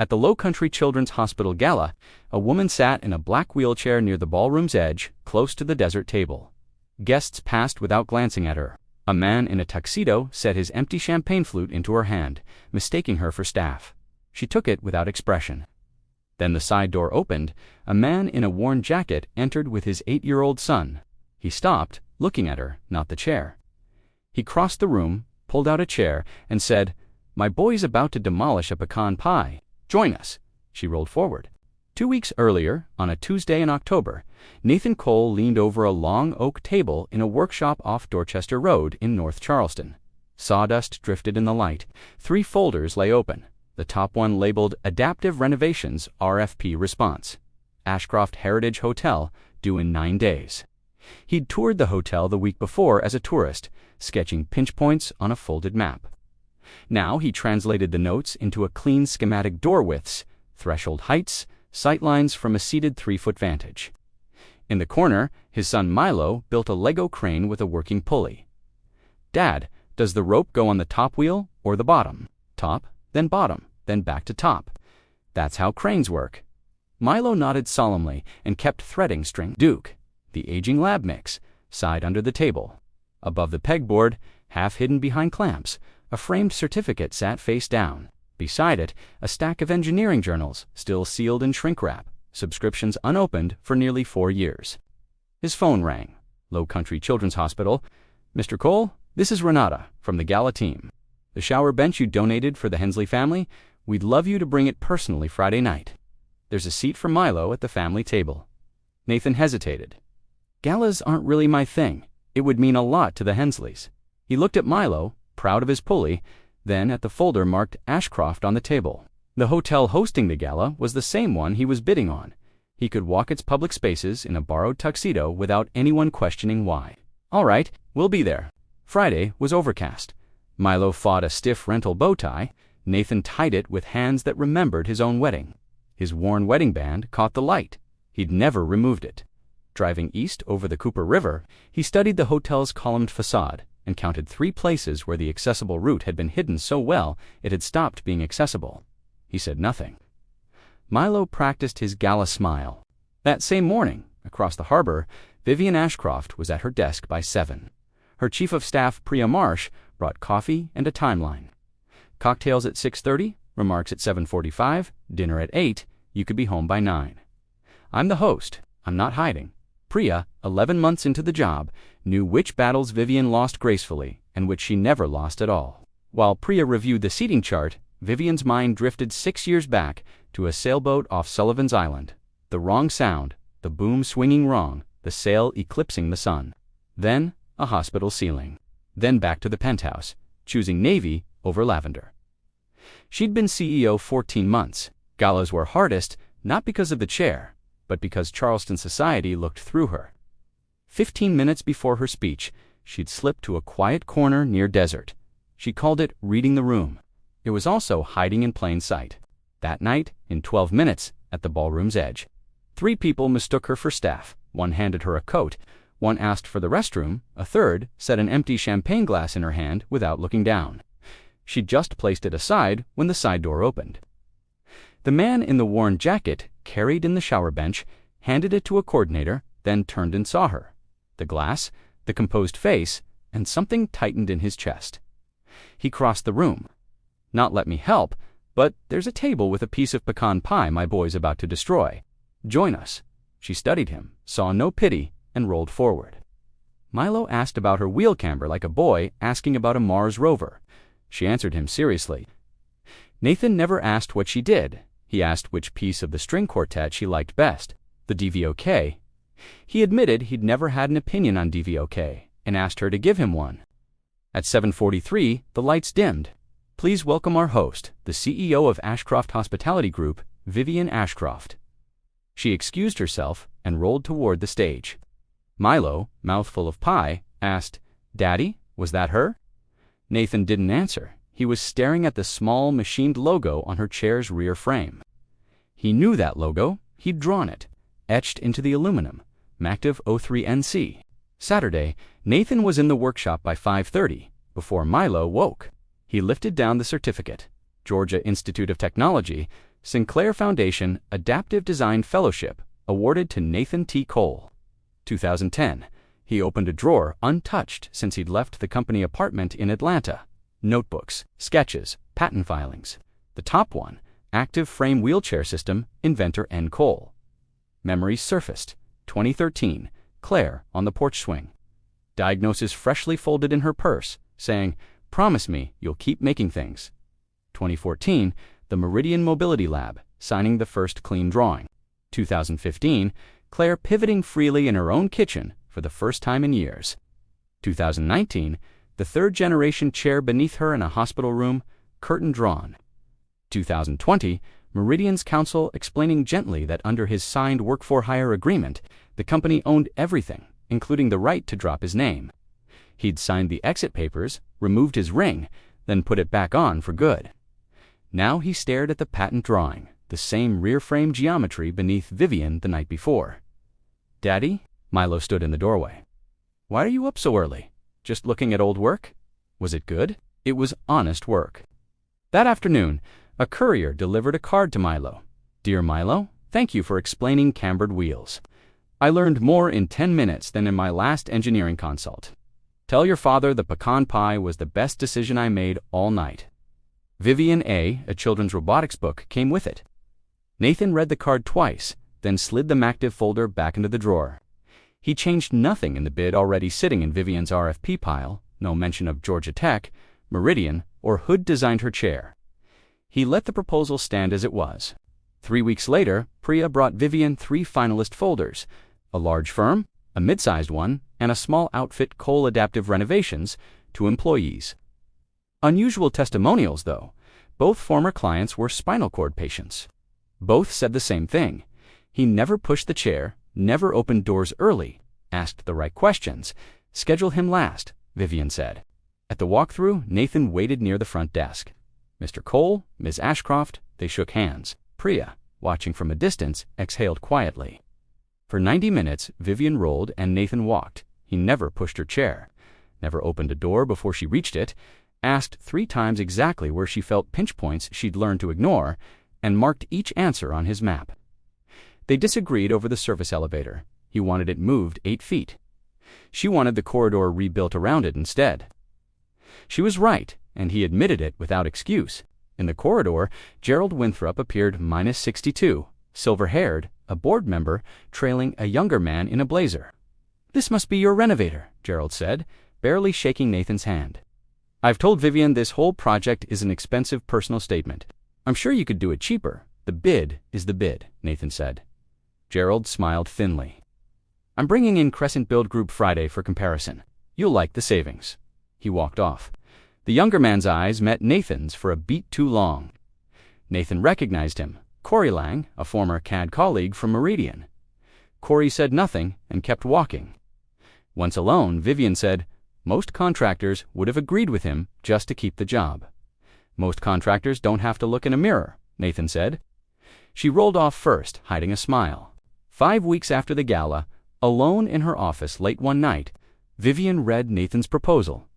At the Low Country Children's Hospital Gala, a woman sat in a black wheelchair near the ballroom's edge, close to the dessert table. Guests passed without glancing at her. A man in a tuxedo set his empty champagne flute into her hand, mistaking her for staff. She took it without expression. Then the side door opened. A man in a worn jacket entered with his 8-year-old son. He stopped, looking at her, not the chair. He crossed the room, pulled out a chair, and said, "My boy's about to demolish a pecan pie. Join us." She rolled forward. 2 weeks earlier, on a Tuesday in October, Nathan Cole leaned over a long oak table in a workshop off Dorchester Road in North Charleston. Sawdust drifted in the light. 3 folders lay open. The top one labeled Adaptive Renovations RFP Response. Ashcroft Heritage Hotel, due in 9 days. He'd toured the hotel the week before as a tourist, sketching pinch points on a folded map. Now he translated the notes into a clean schematic: door widths, threshold heights, sightlines from a seated 3-foot vantage. In the corner, his son Milo built a Lego crane with a working pulley. "Dad, does the rope go on the top wheel or the bottom? Top, then bottom, then back to top. That's how cranes work." Milo nodded solemnly and kept threading string. Duke, the aging lab mix, sighed under the table. Above the pegboard, half hidden behind clamps, a framed certificate sat face down. Beside it, a stack of engineering journals, still sealed in shrink wrap, subscriptions unopened for nearly 4 years. His phone rang. Low Country Children's Hospital. "Mr. Cole, this is Renata from the Gala team. The shower bench you donated for the Hensley family, we'd love you to bring it personally Friday night. There's a seat for Milo at the family table." Nathan hesitated. "Galas aren't really my thing. It would mean a lot to the Hensleys." He looked at Milo, proud of his pulley, then at the folder marked Ashcroft on the table. The hotel hosting the gala was the same one he was bidding on. He could walk its public spaces in a borrowed tuxedo without anyone questioning why. "All right, we'll be there." Friday was overcast. Milo fought a stiff rental bow tie. Nathan tied it with hands that remembered his own wedding. His worn wedding band caught the light. He'd never removed it. Driving east over the Cooper River, he studied the hotel's columned facade and counted 3 places where the accessible route had been hidden so well it had stopped being accessible. He said nothing. Milo practiced his gala smile. That same morning, across the harbor, Vivian Ashcroft was at her desk by 7. Her chief of staff, Priya Marsh, brought coffee and a timeline. Cocktails at 6:30, remarks at 7:45, dinner at 8, you could be home by 9. "I'm the host. I'm not hiding." Priya, 11 months into the job, knew which battles Vivian lost gracefully and which she never lost at all. While Priya reviewed the seating chart, Vivian's mind drifted 6 years back to a sailboat off Sullivan's Island. The wrong sound, the boom swinging wrong, the sail eclipsing the sun. Then, a hospital ceiling. Then back to the penthouse, choosing navy over lavender. She'd been CEO 14 months. Galas were hardest, not because of the chair, but because Charleston society looked through her. 15 minutes before her speech, she'd slipped to a quiet corner near desert. She called it reading the room. It was also hiding in plain sight. That night, in 12 minutes, at the ballroom's edge. 3 people mistook her for staff. One handed her a coat. One asked for the restroom. A third set an empty champagne glass in her hand without looking down. She'd just placed it aside when the side door opened. The man in the worn jacket carried in the shower bench, handed it to a coordinator, then turned and saw her. The glass, the composed face, and something tightened in his chest. He crossed the room. "Not let me help, but there's a table with a piece of pecan pie my boy's about to destroy. Join us." She studied him, saw no pity, and rolled forward. Milo asked about her wheel camber like a boy asking about a Mars rover. She answered him seriously. Nathan never asked what she did. He asked which piece of the string quartet she liked best, the DVOK. He admitted he'd never had an opinion on DVOK and asked her to give him one. At 7:43, the lights dimmed. "Please welcome our host, the CEO of Ashcroft Hospitality Group, Vivian Ashcroft." She excused herself and rolled toward the stage. Milo, mouthful of pie, asked, "Daddy, was that her?" Nathan didn't answer. He was staring at the small, machined logo on her chair's rear frame. He knew that logo. He'd drawn it, etched into the aluminum, Mactiv 03NC. Saturday, Nathan was in the workshop by 5:30, before Milo woke. He lifted down the certificate, Georgia Institute of Technology, Sinclair Foundation Adaptive Design Fellowship, awarded to Nathan T. Cole. 2010. He opened a drawer untouched since he'd left the company apartment in Atlanta. Notebooks, sketches, patent filings. The top one, active frame wheelchair system, inventor N. Cole. Memories surfaced. 2013. Claire on the porch swing. Diagnosis freshly folded in her purse, saying, "Promise me you'll keep making things." 2014. The Meridian Mobility Lab, signing the first clean drawing. 2015. Claire pivoting freely in her own kitchen for the first time in years. 2019. The third-generation chair beneath her in a hospital room, curtain drawn. 2020. Meridian's counsel explaining gently that under his signed work-for-hire agreement, the company owned everything, including the right to drop his name. He'd signed the exit papers, removed his ring, then put it back on for good. Now he stared at the patent drawing, the same rear-frame geometry beneath Vivian the night before. "Daddy?" Milo stood in the doorway. "Why are you up so early? Just looking at old work?" Was it good? It was honest work. That afternoon, a courier delivered a card to Milo. "Dear Milo, thank you for explaining cambered wheels. I learned more in 10 minutes than in my last engineering consult. Tell your father the pecan pie was the best decision I made all night." Vivian A children's robotics book, came with it. Nathan read the card twice, then slid the MacDiv folder back into the drawer. He changed nothing in the bid already sitting in Vivian's RFP pile, no mention of Georgia Tech, Meridian, or Hood designed her chair. He let the proposal stand as it was. 3 weeks later, Priya brought Vivian 3 finalist folders, a large firm, a mid-sized one, and a small outfit Cole Adaptive Renovations, to employees. Unusual testimonials, though. Both former clients were spinal cord patients. Both said the same thing. He never pushed the chair, never opened doors early, asked the right questions. "Schedule him last," Vivian said. At the walkthrough, Nathan waited near the front desk. Mr. Cole, Ms. Ashcroft, they shook hands. Priya, watching from a distance, exhaled quietly. For 90 minutes, Vivian rolled and Nathan walked. He never pushed her chair, never opened a door before she reached it, asked 3 times exactly where she felt pinch points she'd learned to ignore, and marked each answer on his map. They disagreed over the service elevator. He wanted it moved 8 feet. She wanted the corridor rebuilt around it instead. She was right, and he admitted it without excuse. In the corridor, Gerald Winthrop appeared -62, silver-haired, a board member, trailing a younger man in a blazer. "This must be your renovator," Gerald said, barely shaking Nathan's hand. "I've told Vivian this whole project is an expensive personal statement. I'm sure you could do it cheaper. The bid is the bid," Nathan said. Gerald smiled thinly. "I'm bringing in Crescent Build Group Friday for comparison. You'll like the savings." He walked off. The younger man's eyes met Nathan's for a beat too long. Nathan recognized him, Corey Lang, a former CAD colleague from Meridian. Corey said nothing and kept walking. Once alone, Vivian said, "Most contractors would have agreed with him just to keep the job." "Most contractors don't have to look in a mirror," Nathan said. She rolled off first, hiding a smile. 5 weeks after the gala, alone in her office late one night, Vivian read Nathan's proposal.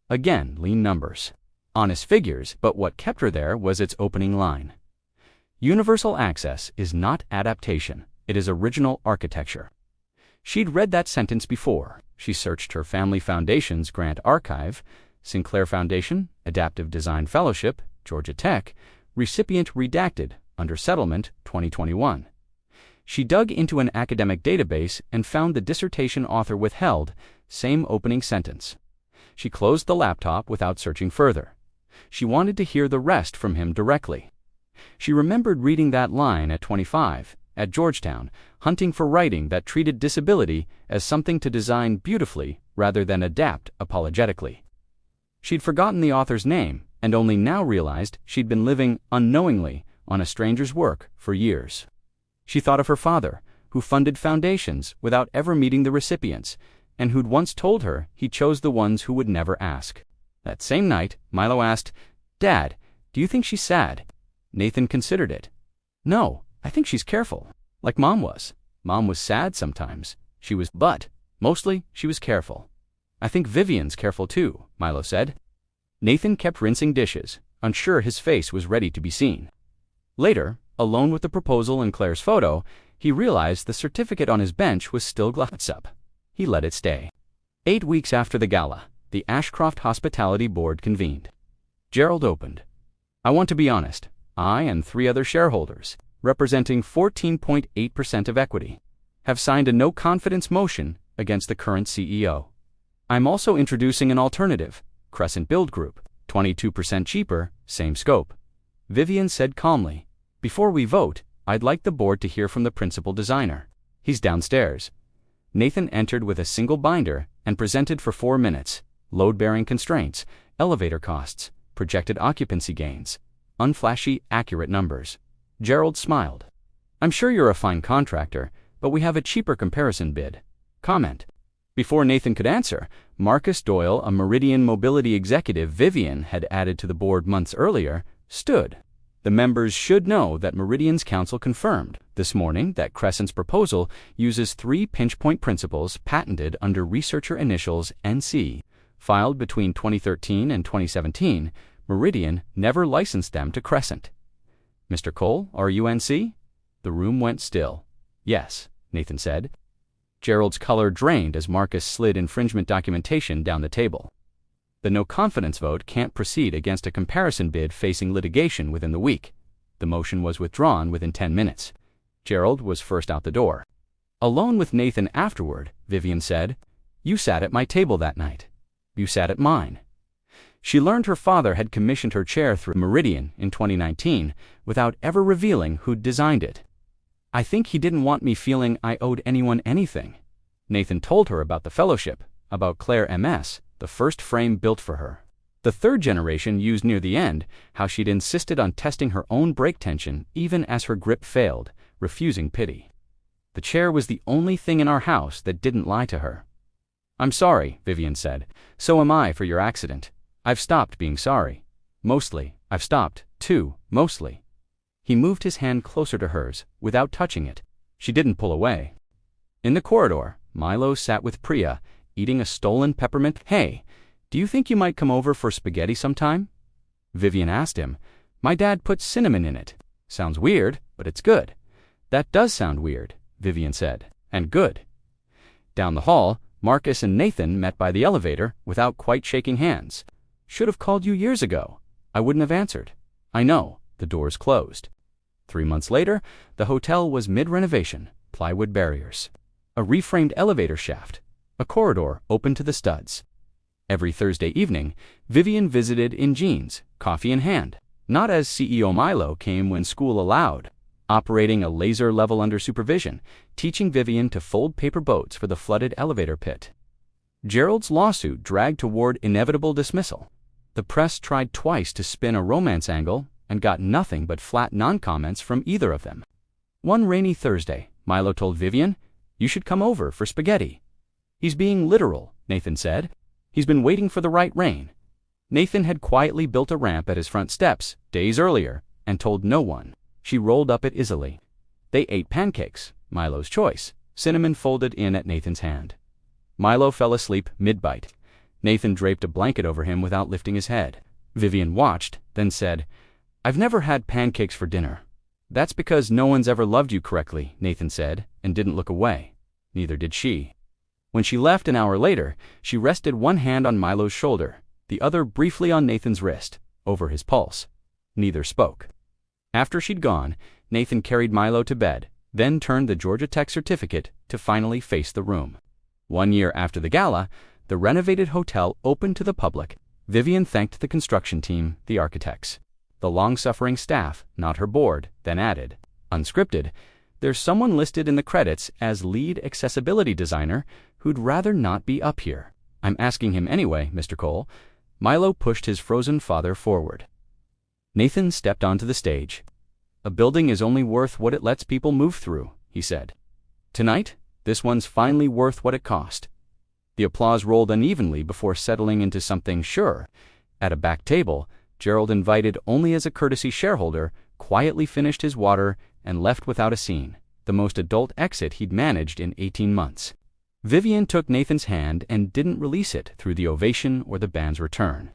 Again, lean numbers. Honest figures, but what kept her there was its opening line. "Universal access is not adaptation, it is original architecture." She'd read that sentence before. She searched her family foundation's grant archive, Sinclair Foundation, Adaptive Design Fellowship, Georgia Tech, recipient redacted, under settlement, 2021. She dug into an academic database and found the dissertation author withheld, same opening sentence. She closed the laptop without searching further. She wanted to hear the rest from him directly. She remembered reading that line at 25, at Georgetown, hunting for writing that treated disability as something to design beautifully rather than adapt apologetically. She'd forgotten the author's name and only now realized she'd been living unknowingly on a stranger's work for years. She thought of her father, who funded foundations without ever meeting the recipients, and who'd once told her he chose the ones who would never ask. That same night, Milo asked, "Dad, do you think she's sad?" Nathan considered it. "No, I think she's careful, like Mom was. Mom was sad sometimes. But mostly she was careful." "I think Vivian's careful too," Milo said. Nathan kept rinsing dishes, unsure his face was ready to be seen. Later, Alone with the proposal and Claire's photo, he realized the certificate on his bench was still glassed up. He let it stay. 8 weeks after the gala, the Ashcroft Hospitality Board convened. Gerald opened. "I want to be honest. I and 3 other shareholders, representing 14.8% of equity, have signed a no-confidence motion against the current CEO. I'm also introducing an alternative, Crescent Build Group, 22% cheaper, same scope." Vivian said calmly, "Before we vote, I'd like the board to hear from the principal designer. He's downstairs." Nathan entered with a single binder and presented for 4 minutes. Load-bearing constraints, elevator costs, projected occupancy gains, unflashy, accurate numbers. Gerald smiled. "I'm sure you're a fine contractor, but we have a cheaper comparison bid." Comment. Before Nathan could answer, Marcus Doyle, a Meridian Mobility executive Vivian had added to the board months earlier, stood. The members should know that Meridian's council confirmed this morning that Crescent's proposal uses 3 pinch-point principles patented under researcher initials NC. Filed between 2013 and 2017, Meridian never licensed them to Crescent. "Mr. Cole, are you NC?" The room went still. "Yes," Nathan said. Gerald's color drained as Marcus slid infringement documentation down the table. The no-confidence vote can't proceed against a comparison bid facing litigation within the week. The motion was withdrawn within 10 minutes. Gerald was first out the door. Alone with Nathan afterward, Vivian said, "You sat at my table that night. You sat at mine." She learned her father had commissioned her chair through Meridian in 2019 without ever revealing who'd designed it. "I think he didn't want me feeling I owed anyone anything." Nathan told her about the fellowship, about Claire MS, the first frame built for her. The 3rd generation used near the end, how she'd insisted on testing her own brake tension even as her grip failed, refusing pity. The chair was the only thing in our house that didn't lie to her. "I'm sorry," Vivian said. "So am I for your accident. I've stopped being sorry. Mostly. I've stopped, too, mostly." He moved his hand closer to hers, without touching it. She didn't pull away. In the corridor, Milo sat with Priya, eating a stolen peppermint. "Hey, do you think you might come over for spaghetti sometime?" Vivian asked him. "My dad puts cinnamon in it. Sounds weird, but it's good." "That does sound weird," Vivian said, "and good." Down the hall, Marcus and Nathan met by the elevator without quite shaking hands. "Should have called you years ago. I wouldn't have answered." "I know." The doors closed. 3 months later, the hotel was mid-renovation, plywood barriers, a reframed elevator shaft, a corridor open to the studs. Every Thursday evening, Vivian visited in jeans, coffee in hand, not as CEO Milo came when school allowed, operating a laser level under supervision, teaching Vivian to fold paper boats for the flooded elevator pit. Gerald's lawsuit dragged toward inevitable dismissal. The press tried twice to spin a romance angle and got nothing but flat non-comments from either of them. One rainy Thursday, Milo told Vivian, "You should come over for spaghetti." "He's being literal," Nathan said. "He's been waiting for the right rain." Nathan had quietly built a ramp at his front steps days earlier and told no one. She rolled up it easily. They ate pancakes, Milo's choice, cinnamon folded in at Nathan's hand. Milo fell asleep mid-bite. Nathan draped a blanket over him without lifting his head. Vivian watched, then said, "I've never had pancakes for dinner." "That's because no one's ever loved you correctly," Nathan said, and didn't look away. Neither did she. When she left an hour later, she rested one hand on Milo's shoulder, the other briefly on Nathan's wrist, over his pulse. Neither spoke. After she'd gone, Nathan carried Milo to bed, then turned the Georgia Tech certificate to finally face the room. 1 year after the gala, the renovated hotel opened to the public. Vivian thanked the construction team, the architects, the long-suffering staff, not her board, then added, unscripted, "There's someone listed in the credits as lead accessibility designer who'd rather not be up here. I'm asking him anyway, Mr. Cole." Milo pushed his frozen father forward. Nathan stepped onto the stage. "A building is only worth what it lets people move through," he said. "Tonight, this one's finally worth what it cost." The applause rolled unevenly before settling into something sure. At a back table, Gerald, invited only as a courtesy shareholder, quietly finished his water and left without a scene, the most adult exit he'd managed in 18 months. Vivian took Nathan's hand and didn't release it through the ovation or the band's return.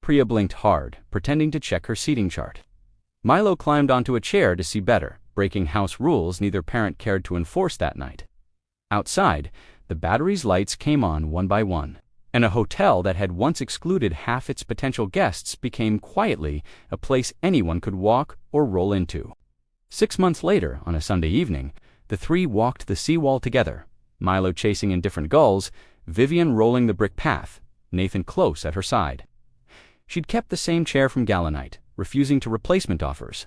Priya blinked hard, pretending to check her seating chart. Milo climbed onto a chair to see better, breaking house rules neither parent cared to enforce that night. Outside, the battery's lights came on one by one, and a hotel that had once excluded half its potential guests became quietly a place anyone could walk or roll into. 6 months later, on a Sunday evening, the three walked the seawall together, Milo chasing indifferent gulls, Vivian rolling the brick path, Nathan close at her side. She'd kept the same chair from gala night, refusing to replacement offers.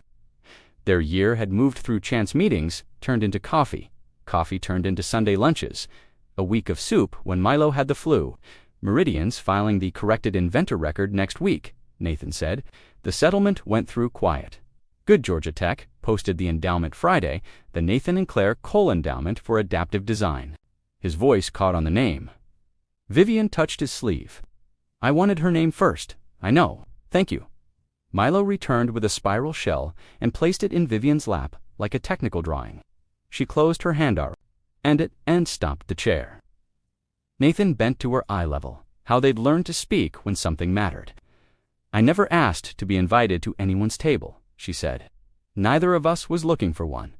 Their year had moved through chance meetings, turned into coffee. Coffee turned into Sunday lunches. A week of soup when Milo had the flu. Meridian's filing the corrected inventor record next week, Nathan said. The settlement went through quiet. Good Georgia Tech posted the endowment Friday, the Nathan and Claire Cole Endowment for Adaptive Design. His voice caught on the name. Vivian touched his sleeve. I wanted her name first. I know. Thank you. Milo returned with a spiral shell and placed it in Vivian's lap like a technical drawing. She closed her hand around it and stopped the chair. Nathan bent to her eye level, how they'd learned to speak when something mattered. I never asked to be invited to anyone's table, she said. Neither of us was looking for one.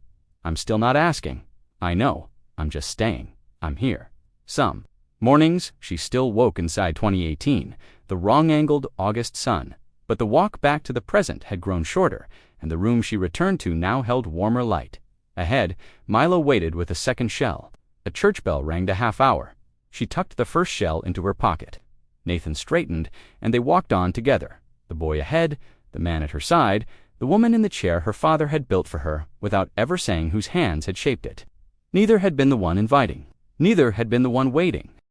I'm still not asking. I know. I'm just staying. I'm here. Some mornings, she still woke inside 2018, the wrong-angled August sun. But the walk back to the present had grown shorter, and the room she returned to now held warmer light. Ahead, Milo waited with a second shell. A church bell rang the half-hour. She tucked the first shell into her pocket. Nathan straightened, and they walked on together. The boy ahead, the man at her side, the woman in the chair her father had built for her without ever saying whose hands had shaped it. Neither had been the one inviting. Neither had been the one waiting.